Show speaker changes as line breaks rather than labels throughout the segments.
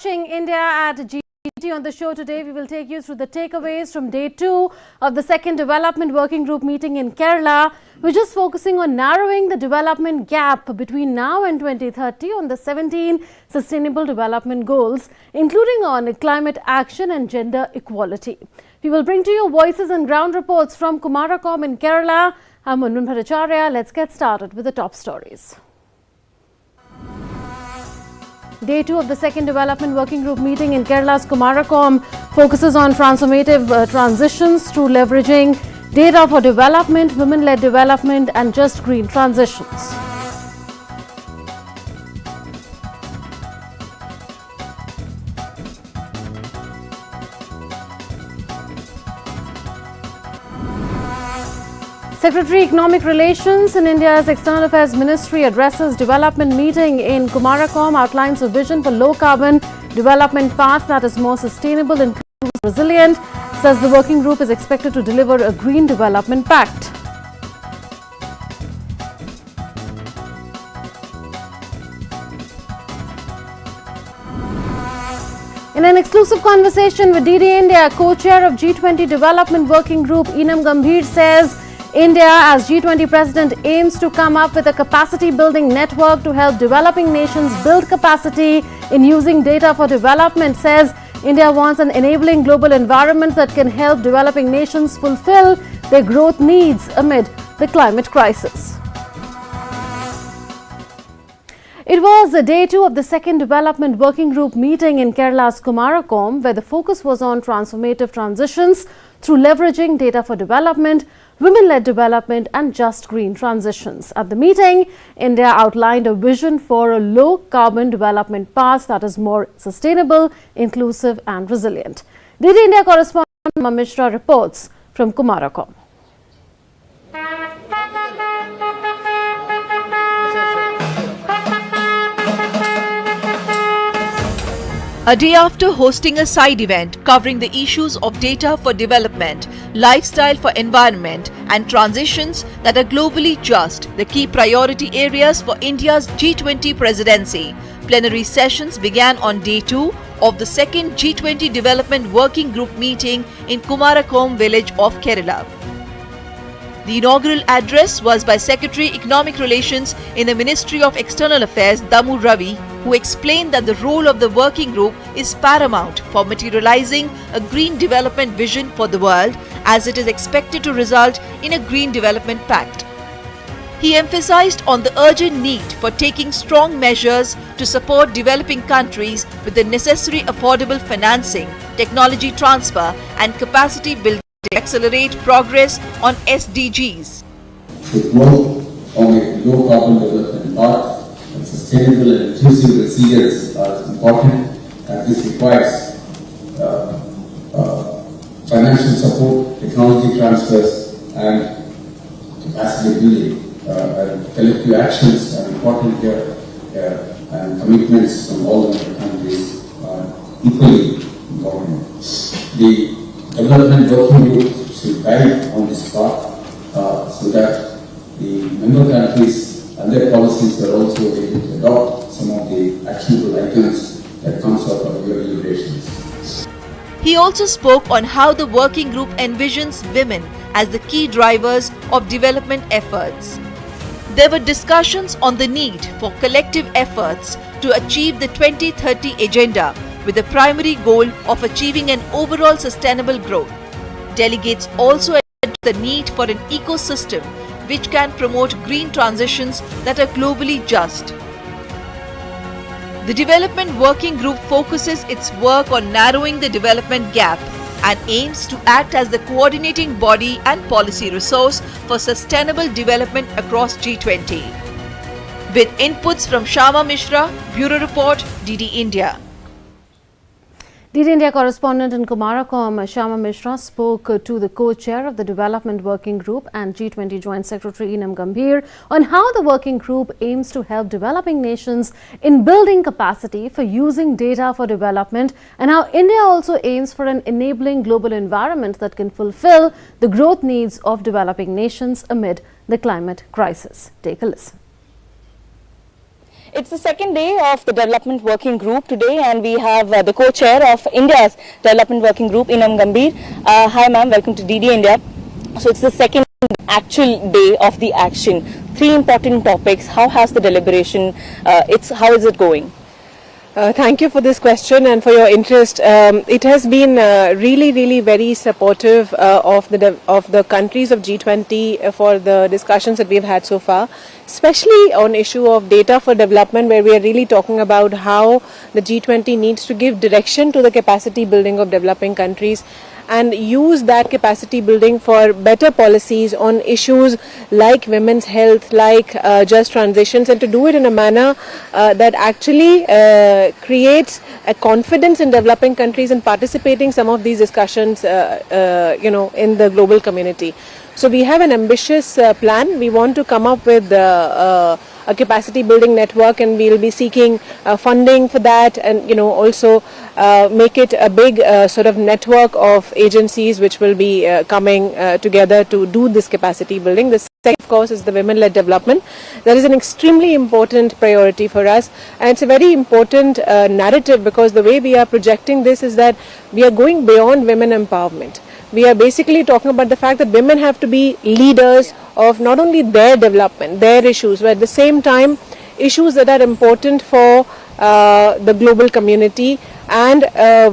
Watching India at G20 on the show today, we will take you through the takeaways from day 2 of the second development working group meeting in Kerala, which is focusing on narrowing the development gap between now and 2030 on the 17 sustainable development goals, including on climate action and gender equality. We will bring to you voices and ground reports from Kumarakom in Kerala. I'm Munmun Bhattacharya. Let's get started with the top stories. Day 2 of the second development working group meeting in Kerala's Kumarakom focuses on transformative transitions through leveraging data for development, women-led development and just green transitions. Secretary Economic Relations in India's External Affairs Ministry addresses development meeting in Kumarakom, outlines a vision for low-carbon development path that is more sustainable, inclusive, resilient, says the working group is expected to deliver a Green Development Pact. In an exclusive conversation with DD India, co-chair of G20 Development Working Group, Enam Gambhir, says India, as G20 president, aims to come up with a capacity-building network to help developing nations build capacity in using data for development. Says India wants an enabling global environment that can help developing nations fulfill their growth needs amid the climate crisis. It was day 2 of the second development working group meeting in Kerala's Kumarakom, where the focus was on transformative transitions through leveraging data for development, women-led development and just green transitions. At the meeting, India outlined a vision for a low-carbon development path that is more sustainable, inclusive and resilient. DD India correspondent Shama Mishra reports from Kumarakom.
A day after hosting a side event covering the issues of data for development, lifestyle for environment and transitions that are globally just, the key priority areas for India's G20 presidency, plenary sessions began on day 2 of the second G20 Development Working Group meeting in Kumarakom village of Kerala. The inaugural address was by Secretary Economic Relations in the Ministry of External Affairs, Damu Ravi, who explained that the role of the working group is paramount for materializing a green development vision for the world, as it is expected to result in a Green Development Pact. He emphasized on the urgent need for taking strong measures to support developing countries with the necessary affordable financing, technology transfer and capacity building to accelerate progress on SDGs.
To work on a low-carbon development path and sustainable and inclusive resilience is important, and this requires financial support, technology transfers and capacity building. And collective actions are important here, and commitments from all the countries are equally important. The development working group should guide on this path so that the member countries and their policies are also able to adopt some of the actionable items that comes out of your deliberations.
He also spoke on how the working group envisions women as the key drivers of development efforts. There were discussions on the need for collective efforts to achieve the 2030 agenda, with the primary goal of achieving an overall sustainable growth. Delegates also addressed the need for an ecosystem which can promote green transitions that are globally just. The Development Working Group focuses its work on narrowing the development gap and aims to act as the coordinating body and policy resource for sustainable development across G20. With inputs from Shama Mishra, Bureau Report, DD India.
DD India correspondent in Kumarakom, Shama Mishra, spoke to the co-chair of the Development Working Group and G20 Joint Secretary Enam Gambhir on how the working group aims to help developing nations in building capacity for using data for development, and how India also aims for an enabling global environment that can fulfill the growth needs of developing nations amid the climate crisis. Take a listen.
It's the second day of the Development Working Group today, and we have the co-chair of India's Development Working Group, Inam Gambhir. Hi ma'am, welcome to DD India. So it's the second actual day of the action. Three important topics. How has the deliberation, how is it going?
Thank you for this question and for your interest. It has been really very supportive of the countries of G20 for the discussions that we've had so far, especially on issue of data for development, where we are really talking about how the G20 needs to give direction to the capacity building of developing countries and use that capacity building for better policies on issues like women's health, like just transitions, and to do it in a manner that actually creates a confidence in developing countries in participating some of these discussions, in the global community. So we have an ambitious plan. We want to come up with a capacity building network, and we will be seeking funding for that, and also make it a big sort of network of agencies which will be coming together to do this capacity building. The second, of course, is the women-led development. That is an extremely important priority for us, and it's a very important narrative, because the way we are projecting this is that we are going beyond women empowerment. We are basically talking about the fact that women have to be leaders of not only their development, their issues, but at the same time issues that are important for the global community. And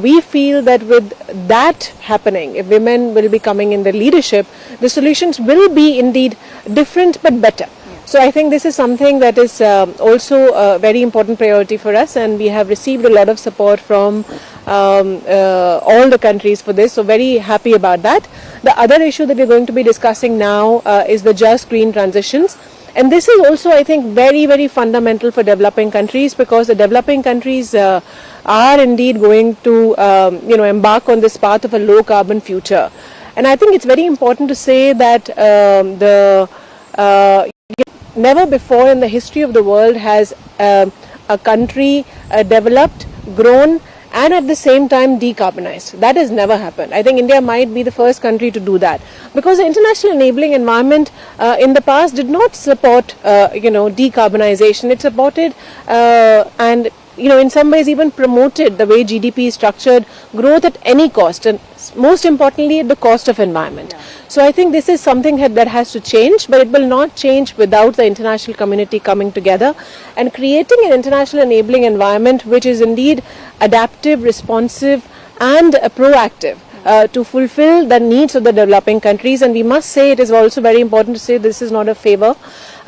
we feel that with that happening, if women will be coming in the leadership, the solutions will be indeed different but better. So I think this is something that is also a very important priority for us, and we have received a lot of support from all the countries for this, so very happy about that. The other issue that we're going to be discussing now is the just green transitions. And this is also, I think, very fundamental for developing countries, because the developing countries are indeed going to embark on this path of a low carbon future. And I think it's very important to say that never before in the history of the world has a country developed, grown, and at the same time decarbonized. That has never happened. I think India might be the first country to do that, because the international enabling environment in the past did not support decarbonization. It supported and in some ways even promoted the way GDP is structured, growth at any cost, and most importantly at the cost of environment. So I think this is something that has to change, but it will not change without the international community coming together and creating an international enabling environment which is indeed adaptive, responsive, and proactive to fulfill the needs of the developing countries. And we must say, it is also very important to say, this is not a favor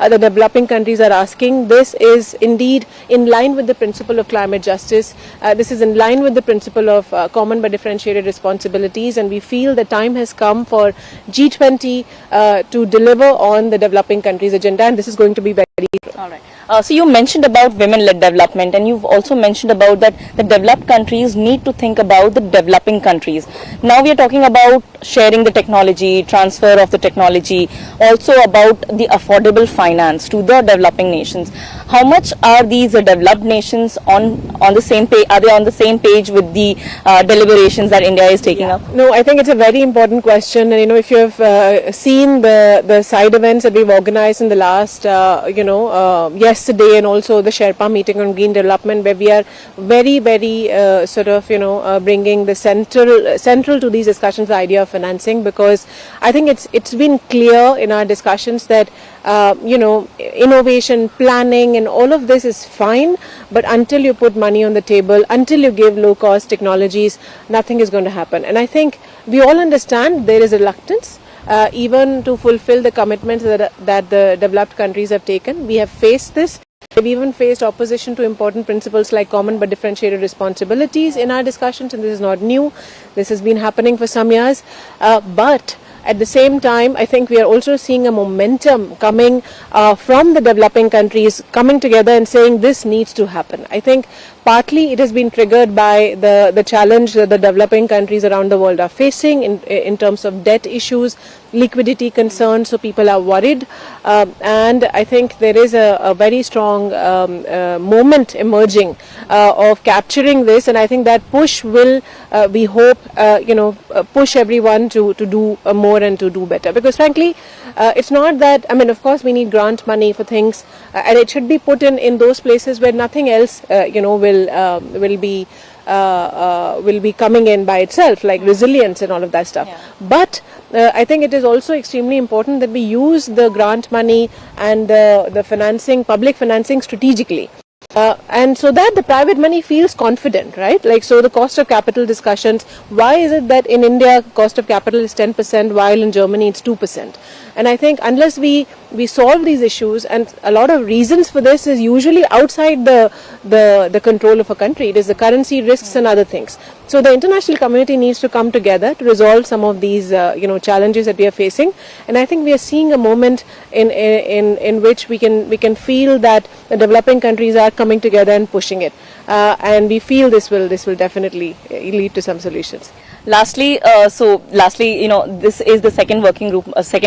the developing countries are asking. This is indeed in line with the principle of climate justice. This is in line with the principle of common but differentiated responsibilities, and we feel the time has come for G20 to deliver on the developing countries agenda, and this is going to be very
all right. So you mentioned about women-led development, and you've also mentioned about that the developed countries need to think about the developing countries. Now we are talking about sharing the technology, transfer of the technology, also about the affordable finance to the developing nations. How much are these developed nations on the same page? Are they on the same page with the deliberations that India is taking up?
No, I think it's a very important question, and if you have seen the side events that we've organized in the last yesterday, and also the Sherpa meeting on green development, where we are very bringing the central to these discussions the idea of financing, because I think it's been clear in our discussions that innovation, planning, and all of this is fine, but until you put money on the table, until you give low cost technologies, nothing is going to happen. And I think we all understand there is reluctance even to fulfill the commitments that the developed countries have taken. We have faced this. We've even faced opposition to important principles like common but differentiated responsibilities in our discussions, and this is not new. This has been happening for some years. But at the same time, I think we are also seeing a momentum coming from the developing countries coming together and saying this needs to happen. I think Partly it has been triggered by the challenge that the developing countries around the world are facing in terms of debt issues, liquidity concerns, so people are worried. And I think there is a very strong moment emerging of capturing this, and I think that push will, we hope, push everyone to do more and to do better. Because frankly, it's not that, I mean, of course we need grant money for things, and it should be put in those places where nothing else, will be coming in by itself, like resilience and all of that stuff. Yeah. But I think it is also extremely important that we use the grant money and the financing, public financing strategically. And so that the private money feels confident, right? Like, so the cost of capital discussions, why is it that in India cost of capital is 10% while in Germany it's 2%? And I think unless we solve these issues, and a lot of reasons for this is usually outside the control of a country. It is the currency risks and other things. So the international community needs to come together to resolve some of these challenges that we are facing. And I think we are seeing a moment in which we can feel that the developing countries are coming together and pushing it. And we feel this will definitely lead to some solutions.
Lastly, this is the second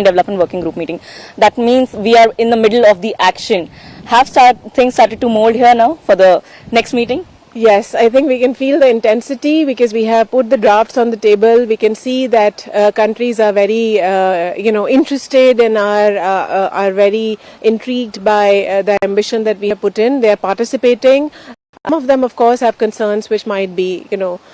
development working group meeting. That means we are in the middle of the action. Have things started to mold here now for the next meeting?
Yes, I think we can feel the intensity because we have put the drafts on the table. We can see that countries are very, interested and are very intrigued by the ambition that we have put in. They are participating. Some of them, of course, have concerns which might be,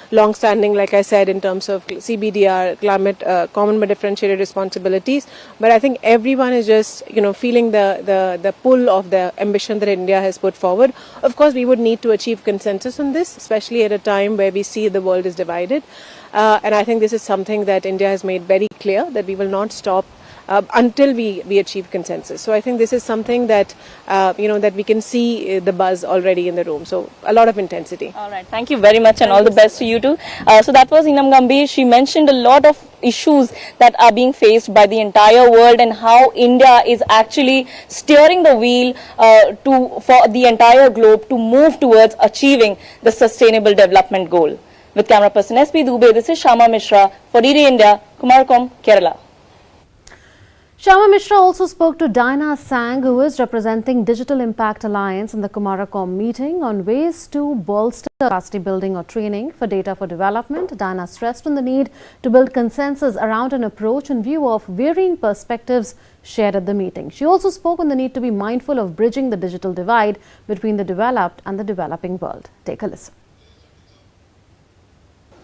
long-standing, like I said, in terms of CBDR, climate, common but differentiated responsibilities. But I think everyone is just, feeling the pull of the ambition that India has put forward. Of course, we would need to achieve consensus on this, especially at a time where we see the world is divided. And I think this is something that India has made very clear, that we will not stop until we achieve consensus. So I think this is something that, that we can see the buzz already in the room. So a lot of intensity.
All right. Thank you very much and all the best to you too. So that was Enam Gambhir. She mentioned a lot of issues that are being faced by the entire world and how India is actually steering the wheel for the entire globe to move towards achieving the sustainable development goal. With camera person SP Dubey, this is Shama Mishra for DD India, Kumarkom, Kerala.
Shama Mishra also spoke to Diana Sang, who is representing Digital Impact Alliance in the Kumarkom meeting on ways to bolster capacity building or training for data for development. Diana stressed on the need to build consensus around an approach in view of varying perspectives shared at the meeting. She also spoke on the need to be mindful of bridging the digital divide between the developed and the developing world. Take a listen.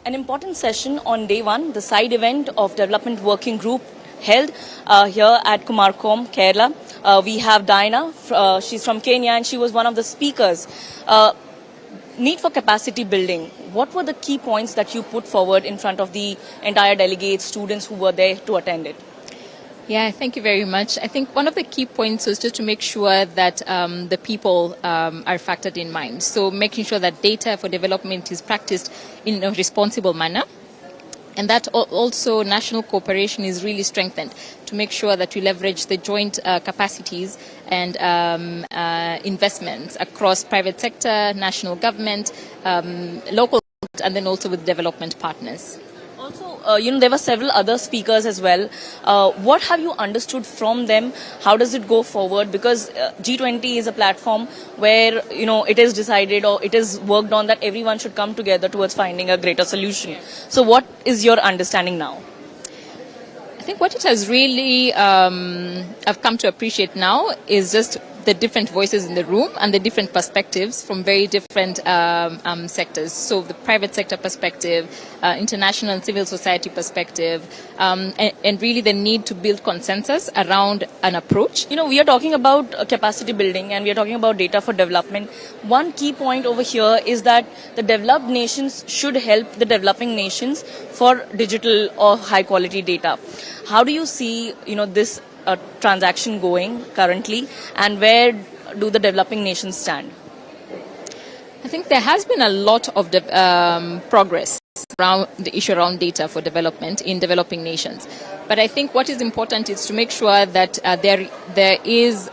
An important session on day one, the side event of Development Working Group held here at Kumarkom, Kerala. We have Diana, she's from Kenya, and she was one of the speakers. Need for capacity building. What were the key points that you put forward in front of the entire delegates, students who were there to attend it?
Yeah, thank you very much. I think one of the key points was just to make sure that the people are factored in mind. So making sure that data for development is practiced in a responsible manner. And that also national cooperation is really strengthened to make sure that we leverage the joint capacities and investments across private sector, national government, local, and then also with development partners.
Also, there were several other speakers as well. What have you understood from them? How does it go forward? Because G20 is a platform where, it is decided or it is worked on that everyone should come together towards finding a greater solution. So what is your understanding now?
I think what it has really, I've come to appreciate now is just the different voices in the room and the different perspectives from very different sectors. So the private sector perspective, international and civil society perspective, and really the need to build consensus around an approach.
We are talking about capacity building and we are talking about data for development. One key point over here is that the developed nations should help the developing nations for digital or high quality data. How do you see, this transaction going currently, and where do the developing nations stand?
I think there has been a lot of progress around the issue around data for development in developing nations. But I think what is important is to make sure that there is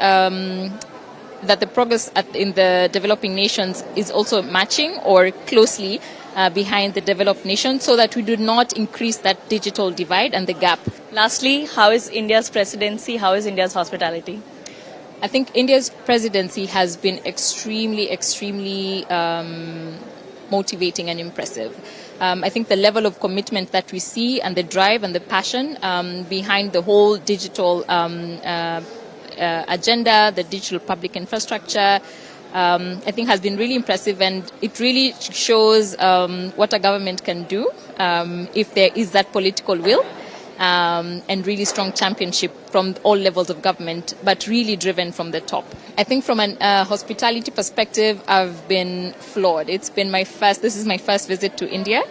that the progress in the developing nations is also matching or closely behind the developed nations, so that we do not increase that digital divide and the gap.
Lastly, how is India's presidency? How is India's hospitality?
I think India's presidency has been extremely motivating and impressive. I think the level of commitment that we see and the drive and the passion behind the whole digital agenda, the digital public infrastructure, I think has been really impressive, and it really shows what a government can do if there is that political will and really strong championship from all levels of government, but really driven from the top. I think from a hospitality perspective, I've been floored. This is my first visit to India.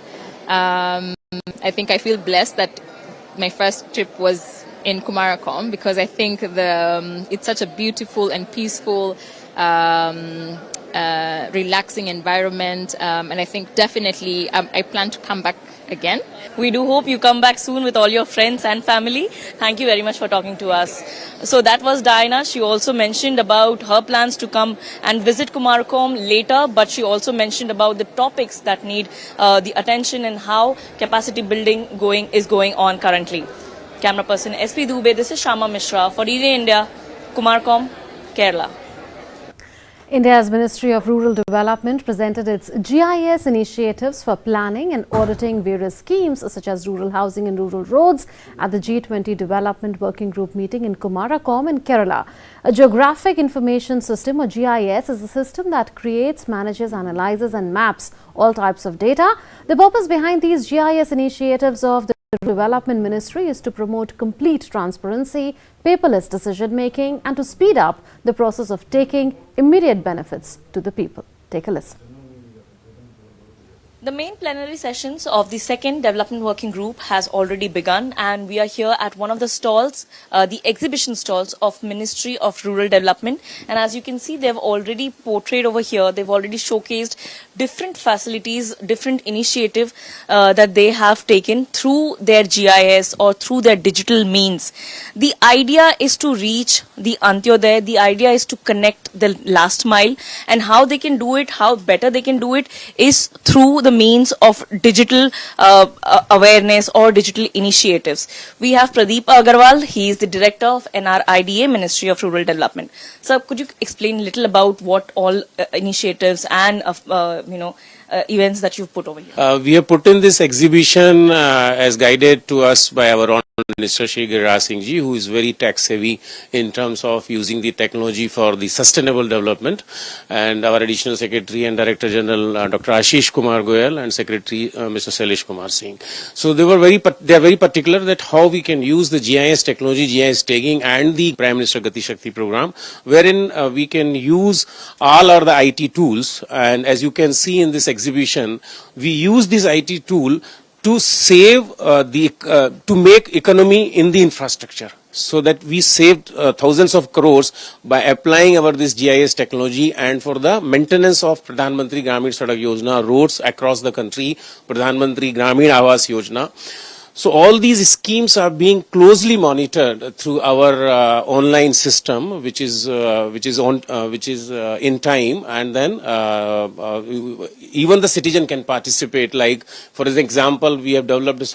I think I feel blessed that my first trip was in Kumarakom, because I think it's such a beautiful and peaceful, relaxing environment, and I think definitely I plan to come back again.
We do hope you come back soon with all your friends and family. Thank you very much for talking to us. So that was Diana. She also mentioned about her plans to come and visit Kumarakom later, but she also mentioned about the topics that need the attention and how capacity building is going on currently. Camera person SP Dubey, this is Shama Mishra for DD India, Kumarakom, Kerala.
India's Ministry of Rural Development presented its GIS initiatives for planning and auditing various schemes such as rural housing and rural roads at the G20 Development Working Group meeting in Kumarakom in Kerala. A Geographic Information System, or GIS, is a system that creates, manages, analyzes and maps all types of data. The purpose behind these GIS initiatives of the Development Ministry is to promote complete transparency, paperless decision-making and to speed up the process of taking immediate benefits to the people. Take a listen.
The main plenary sessions of the second development working group has already begun, and we are here at one of the stalls, the exhibition stalls of Ministry of Rural Development. And as you can see, they've already portrayed over here, they've already showcased different facilities, different initiative that they have taken through their GIS or through their digital means. The idea is to reach the Antyodaya, the idea is to connect the last mile, and how they can do it, how better they can do it is through the means of digital awareness or digital initiatives. We have Pradeep Agarwal. He is the director of NRIDA, Ministry of Rural Development. Sir, could you explain a little about what all initiatives and events that you've put over here?
We have put in this exhibition as guided to us by our Honorable Minister Shri Giriraj Singh Ji, who is very tech savvy in terms of using the technology for the sustainable development, and our Additional Secretary and Director General Dr. Ashish Kumar Goyal and Secretary Mr. Shailesh Kumar Singh. So they are very particular that how we can use the GIS technology, GIS tagging and the Prime Minister Gati Shakti program, wherein we can use all the IT tools. And as you can see in this exhibition, we use this IT tool to save to make economy in the infrastructure, so that we saved thousands of crores by applying this GIS technology, and for the maintenance of Pradhan Mantri Gramin Sadak Yojana roads across the country, Pradhan Mantri Gramin Awas Yojana. So all these schemes are being closely monitored through our online system, which is in time, and then even the citizen can participate. Like for example, we have developed this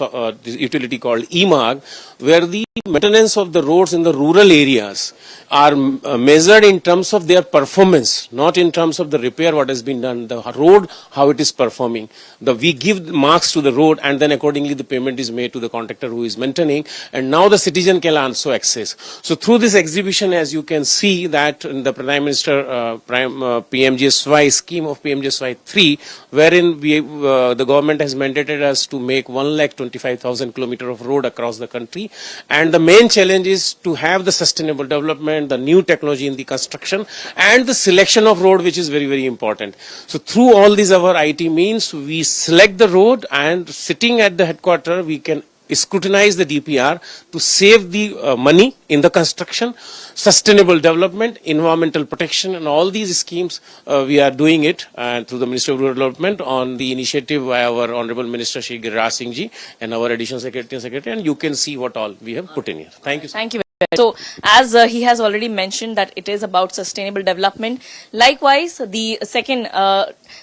utility called eMarg, where the maintenance of the roads in the rural areas are measured in terms of their performance, not in terms of the repair what has been done. The road, how it is performing. We give marks to the road, and then accordingly the payment is made to the contractor who is maintaining, and now the citizen can also access. So through this exhibition, as you can see, that the Prime Minister PMGSY scheme of PMGSY 3, wherein the government has mandated us to make 1,25,000 kilometers of road across the country, and the main challenge is to have the sustainable development, the new technology in the construction, and the selection of road, which is very, very important. So through all these our IT means, we select the road, and sitting at the headquarters, we can scrutinize the DPR to save the money in the construction, sustainable development, environmental protection, and all these schemes we are doing it through the Ministry of Rural Development on the initiative by our Honorable Minister Shri Giriraj Singh Ji and our Additional Secretary, and you can see what all we have put in here. Thank you.
Thank you. So, as he has already mentioned that it is about sustainable development. Likewise, the second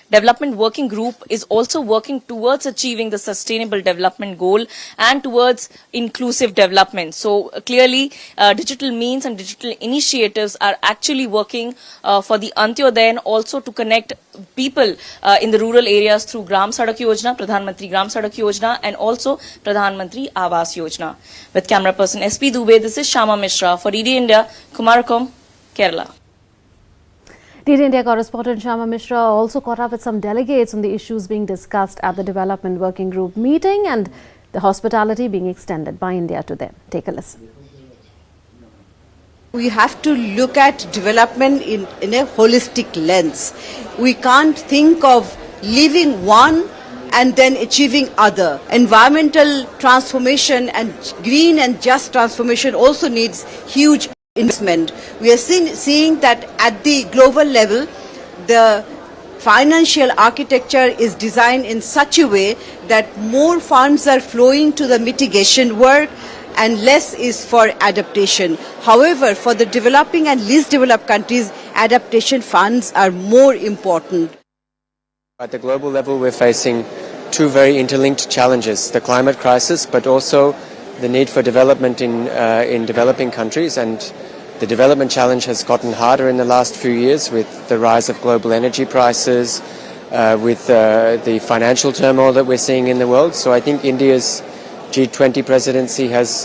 development working group is also working towards achieving the sustainable development goal and towards inclusive development. So, clearly, digital means and digital initiatives are actually working for the Antyodaya and also to connect people in the rural areas through Gram Sadak Yojana, Pradhan Mantri Gram Sadak Yojana, and also Pradhan Mantri Awas Yojana. With camera person SP Dubey, this is Shama Mishra for DD India, Kumarakom, Kerala.
DD India correspondent Shama Mishra also caught up with some delegates on the issues being discussed at the Development Working Group meeting and the hospitality being extended by India to them. Take a listen.
We have to look at development in a holistic lens. We can't think of leaving one and then achieving other. Environmental transformation and green and just transformation also needs huge investment. We are seeing that at the global level, the financial architecture is designed in such a way that more funds are flowing to the mitigation work and less is for adaptation. However, for the developing and least developed countries, adaptation funds are more important.
At the global level, we're facing two very interlinked challenges, the climate crisis, but also the need for development in developing countries. And the development challenge has gotten harder in the last few years with the rise of global energy prices, with the financial turmoil that we're seeing in the world. So I think India's G20 presidency has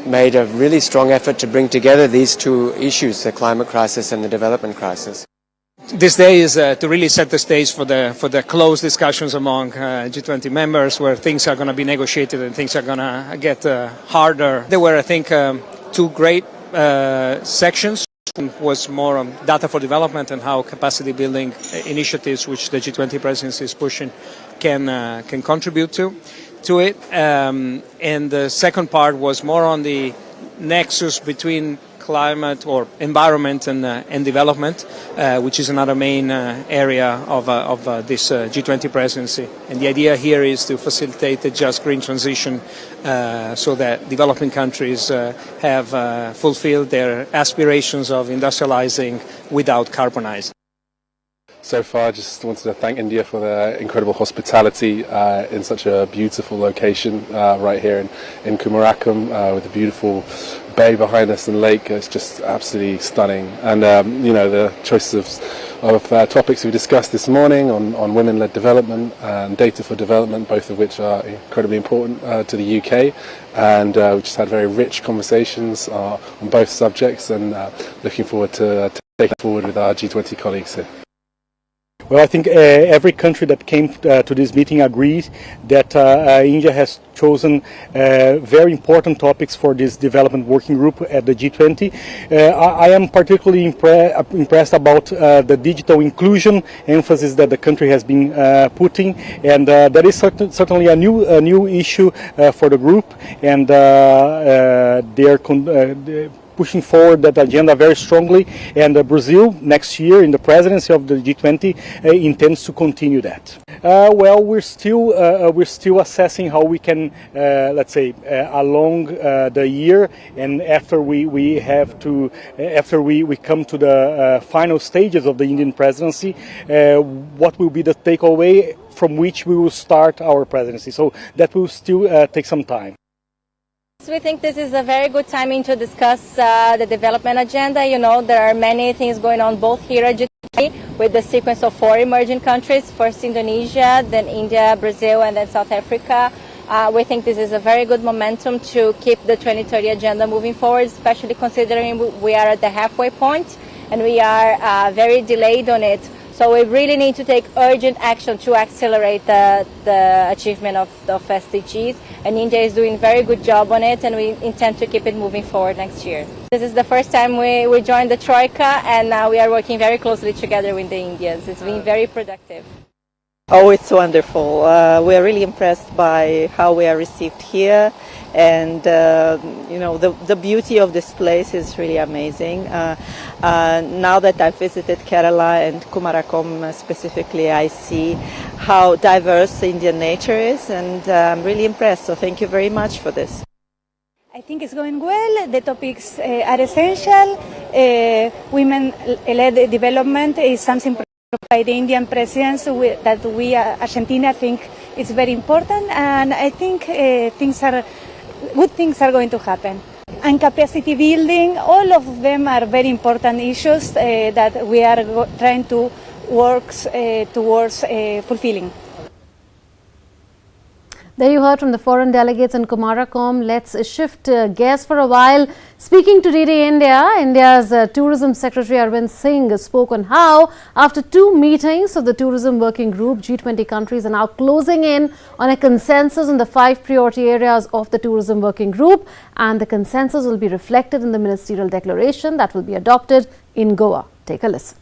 made a really strong effort to bring together these two issues, the climate crisis and the development crisis.
This day is to really set the stage for the close discussions among G20 members, where things are going to be negotiated and things are going to get harder. There were, I think, two great sections. One was more on data for development and how capacity building initiatives, which the G20 presidency is pushing, can contribute to it. And the second part was more on the nexus between climate or environment and development, which is another main area of this G20 presidency. And the idea here is to facilitate the just green transition so that developing countries have fulfilled their aspirations of industrializing without carbonizing.
So far, I just wanted to thank India for their incredible hospitality in such a beautiful location right here in Kumarakom with a beautiful bay behind us and lake. It's just absolutely stunning. And you know, the choices of topics we discussed this morning on women-led development and data for development, both of which are incredibly important to the UK. And we just had very rich conversations on both subjects, and looking forward to taking it forward with our G20 colleagues here.
Well, I think every country that came to this meeting agrees that India has chosen very important topics for this development working group at the G20. I am particularly impressed about the digital inclusion emphasis that the country has been putting, and that is certainly a new issue for the group, and they are pushing forward that agenda very strongly, and Brazil next year in the presidency of the G20 intends to continue that. Well, we're still assessing how we can, let's say, along the year, and after we come to the final stages of the Indian presidency, what will be the takeaway from which we will start our presidency. So that will still take some time.
We think this is a very good timing to discuss the development agenda. You know, there are many things going on both here at G20 with the sequence of 4 emerging countries, first Indonesia, then India, Brazil, and then South Africa. We think this is a very good momentum to keep the 2030 agenda moving forward, especially considering we are at the halfway point and we are very delayed on it. So we really need to take urgent action to accelerate the achievement of SDGs, and India is doing a very good job on it, and we intend to keep it moving forward next year. This is the first time we joined the Troika, and now we are working very closely together with the Indians. It's been very productive.
Oh, it's wonderful. We are really impressed by how we are received here, and you know, the beauty of this place is really amazing. Now that I've visited Kerala and Kumarakom specifically, I see how diverse Indian nature is, and I'm really impressed. So thank you very much for this.
I think it's going well. The topics are essential. Women-led development is something by the Indian presidency that we, Argentina, think is very important, and I think good things are going to happen. And capacity building, all of them are very important issues that we are trying to work towards fulfilling.
There you heard from the foreign delegates in Kumaracom. Let's shift gears for a while. Speaking to DD India, India's Tourism Secretary Arvind Singh spoke on how, after 2 meetings of the Tourism Working Group, G20 countries are now closing in on a consensus on the 5 priority areas of the Tourism Working Group, and the consensus will be reflected in the ministerial declaration that will be adopted in Goa. Take a listen.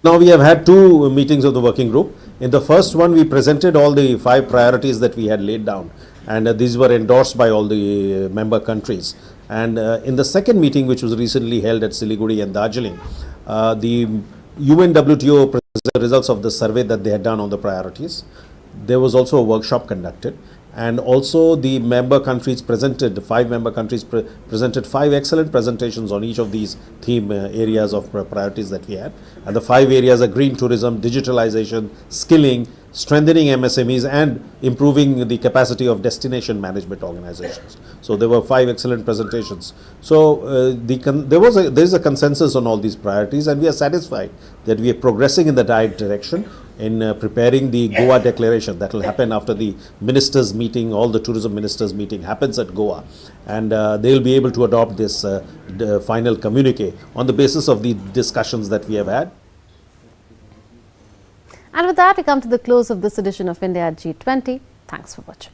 Now we have had 2 meetings of the working group. In the first one, we presented all the 5 priorities that we had laid down, and these were endorsed by all the member countries. And in the second meeting, which was recently held at Siliguri and Darjeeling, the UNWTO presented the results of the survey that they had done on the priorities. There was also a workshop conducted, and also the member countries presented, 5 member countries presented 5 excellent presentations on each of these theme areas of priorities that we had. And the 5 areas are green tourism, digitalization, skilling, strengthening MSMEs, and improving the capacity of destination management organizations. So there were 5 excellent presentations. So there is a consensus on all these priorities, and we are satisfied that we are progressing in the right direction in preparing the Goa declaration that will happen after the ministers meeting. All the tourism ministers meeting happens at Goa, and they will be able to adopt this final communique on the basis of the discussions that we have had.
And with that, we come to the close of this edition of India at G20. Thanks for watching.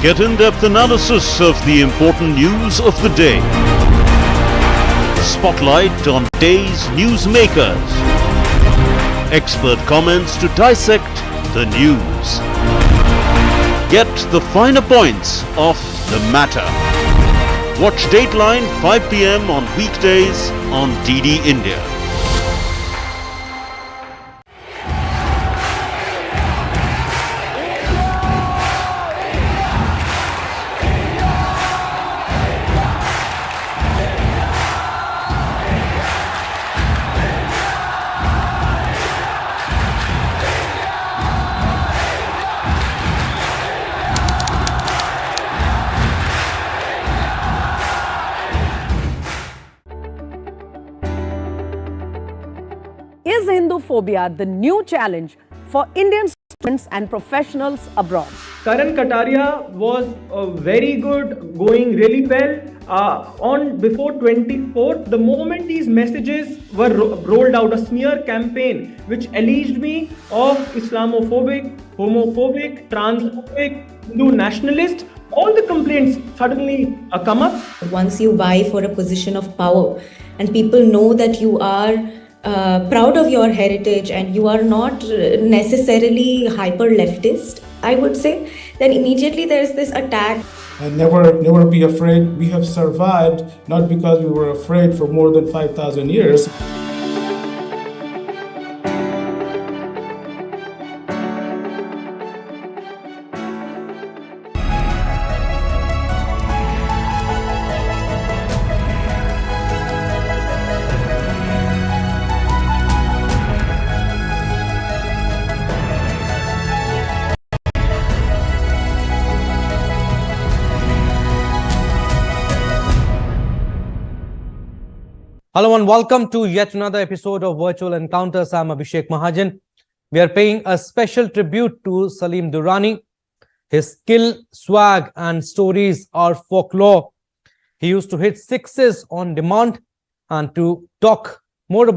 Get in-depth analysis of the important news of the day. Spotlight on day's newsmakers. Expert comments to dissect the news. Get the finer points of the matter. Watch Dateline 5 p.m. on weekdays on DD India.
Is Hinduphobia the new challenge for Indian students and professionals abroad?
Karan Kataria was very good, going really well. On before 24th, the moment these messages were rolled out, a smear campaign which alleged me of Islamophobic, homophobic, transphobic, Hindu nationalist, all the complaints suddenly come up.
Once you vie for a position of power and people know that you are proud of your heritage and you are not necessarily hyper leftist, I would say, then immediately there is this attack.
And never be afraid. We have survived not because we were afraid for more than 5,000 years.
Hello and welcome to yet another episode of Virtual Encounters. I'm Abhishek Mahajan. We are paying a special tribute to Salim Durrani. His skill, swag and stories are folklore. He used to hit sixes on demand. And to talk more about